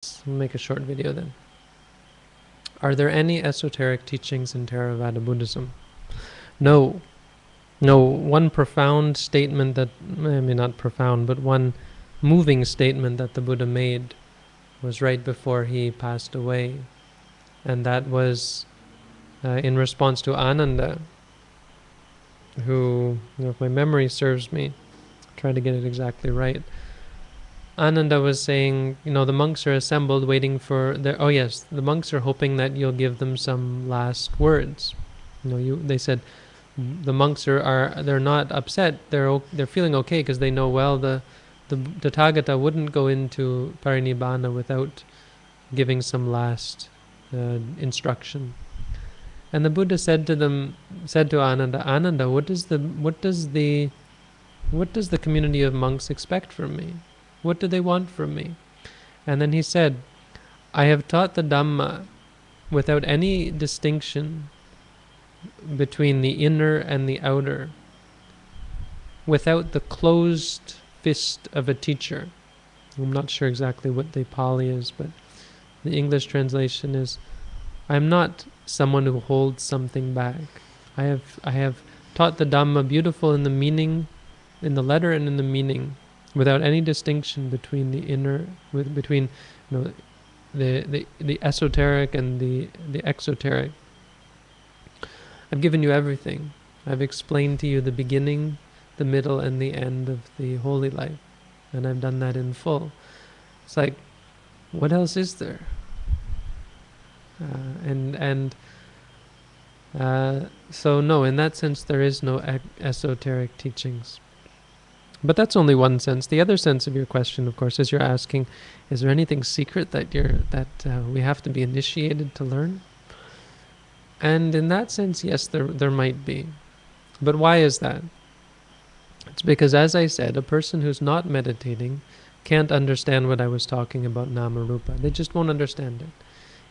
Let's make a short video then. Are there any esoteric teachings in Theravada Buddhism? No. No, one profound statement that, I mean not profound, but one moving statement that the Buddha made was right before he passed away. And that was in response to Ananda, who, if my memory serves me, try to get it exactly right. Ananda was saying, the monks are assembled waiting for their, the monks are hoping that you'll give them some last words. They said the monks they're not upset, they're feeling okay because they know, well, the Tathagata wouldn't go into parinibbana without giving some last instruction. And the Buddha said to Ananda, what does the community of monks expect from me? What do they want from me? And then he said, I have taught the Dhamma without any distinction between the inner and the outer, without the closed fist of a teacher. I'm not sure exactly what the Pali is, but the English translation is, I'm not someone who holds something back. I have taught the Dhamma beautiful in the meaning, in the letter and in the meaning, without any distinction between the inner, between the esoteric and the exoteric. I've given you everything. I've explained to you the beginning, the middle, and the end of the holy life, and I've done that in full. It's like, what else is there? So no, in that sense, there is no esoteric teachings. But that's only one sense. The other sense of your question, of course, is you're asking, is there anything secret that we have to be initiated to learn? And in that sense, yes, there might be. But why is that? It's because, as I said, a person who's not meditating can't understand what I was talking about, nama rupa. They just won't understand it.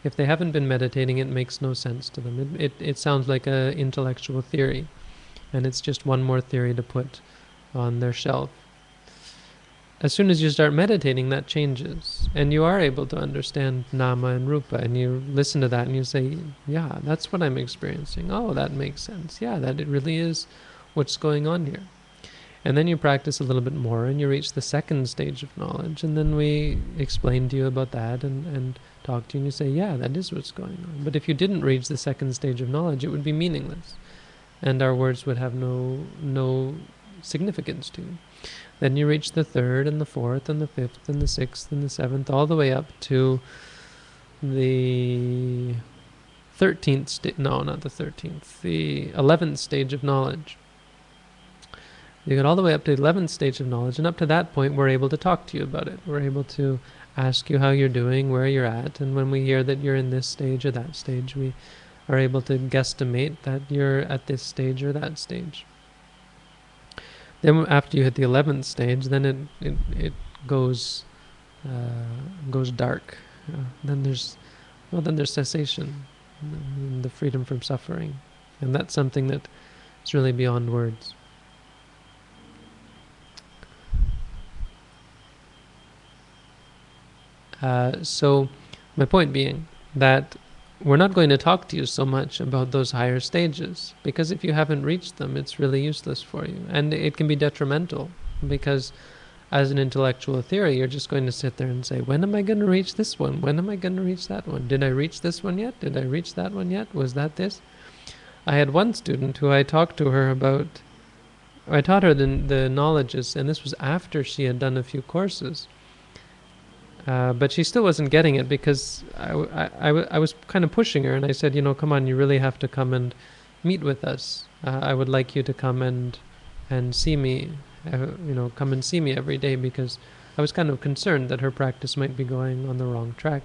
If they haven't been meditating, it makes no sense to them. It sounds like an intellectual theory, and it's just one more theory to put on their shelf. As soon as you start meditating, that changes, and you are able to understand nama and rupa, and you listen to that and you say, yeah, that's what I'm experiencing. Oh, that makes sense. Yeah, that it really is what's going on here. And then you practice a little bit more and you reach the second stage of knowledge, and then we explain to you about that and talk to you, and you say, yeah, that is what's going on. But if you didn't reach the second stage of knowledge, it would be meaningless, and our words would have no significance to you. Then you reach the third and the fourth and the fifth and the sixth and the seventh, all the way up to the 13th stage. No, not the 13th. The 11th stage of knowledge. You get all the way up to the 11th stage of knowledge, and up to that point, we're able to talk to you about it. We're able to ask you how you're doing, where you're at, and when we hear that you're in this stage or that stage, we are able to guesstimate that you're at this stage or that stage. Then after you hit the 11th stage, then it goes dark. Then there's cessation, the freedom from suffering, and that's something that is really beyond words. So my point being that we're not going to talk to you so much about those higher stages, because if you haven't reached them, it's really useless for you. And it can be detrimental, because as an intellectual theory, you're just going to sit there and say, when am I going to reach this one? When am I going to reach that one? Did I reach this one yet? Did I reach that one yet? Was that this? I had one student who I talked to her about, I taught her the knowledges, and this was after she had done a few courses. But she still wasn't getting it, because I was kind of pushing her, and I said, come on, you really have to come and meet with us. I would like you to come and see me, come and see me every day, because I was kind of concerned that her practice might be going on the wrong track.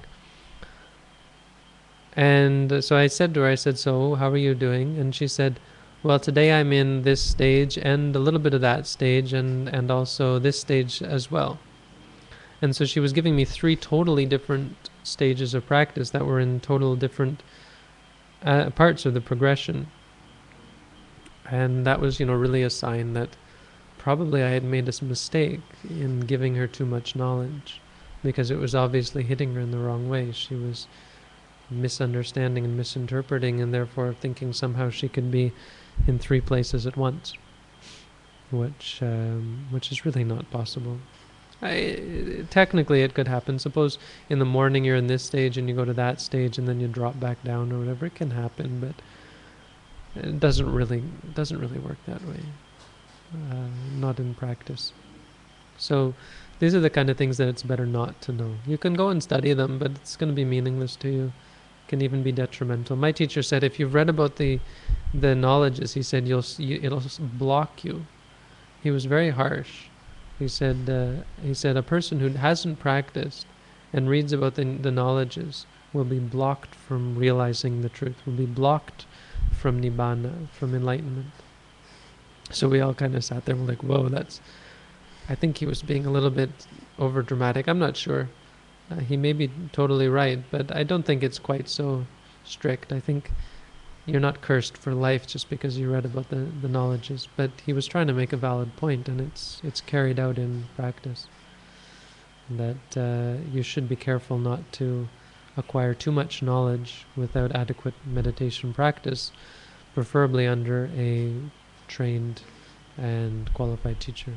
And so I said to her, so how are you doing? And she said, well, today I'm in this stage and a little bit of that stage and also this stage as well. And so she was giving me 3 totally different stages of practice that were in total different parts of the progression. And that was, really a sign that probably I had made a mistake in giving her too much knowledge. because it was obviously hitting her in the wrong way. She was misunderstanding and misinterpreting, and therefore thinking somehow she could be in 3 places at once, which is really not possible. Technically it could happen. Suppose in the morning you're in this stage and you go to that stage and then you drop back down or whatever. It can happen, but it doesn't really work that way. Not in practice. So these are the kind of things that it's better not to know. You can go and study them, but it's going to be meaningless to you. It can even be detrimental. My teacher said if you've read about the knowledges, he said it'll block you. He was very harsh. He said a person who hasn't practiced and reads about the knowledges will be blocked from realizing the truth, will be blocked from nibbana, from enlightenment. So we all kind of sat there and were like, whoa, I think he was being a little bit over dramatic. I'm not sure. He may be totally right, but I don't think it's quite so strict. I think you're not cursed for life just because you read about the knowledges. But he was trying to make a valid point, and it's carried out in practice. That you should be careful not to acquire too much knowledge without adequate meditation practice, preferably under a trained and qualified teacher.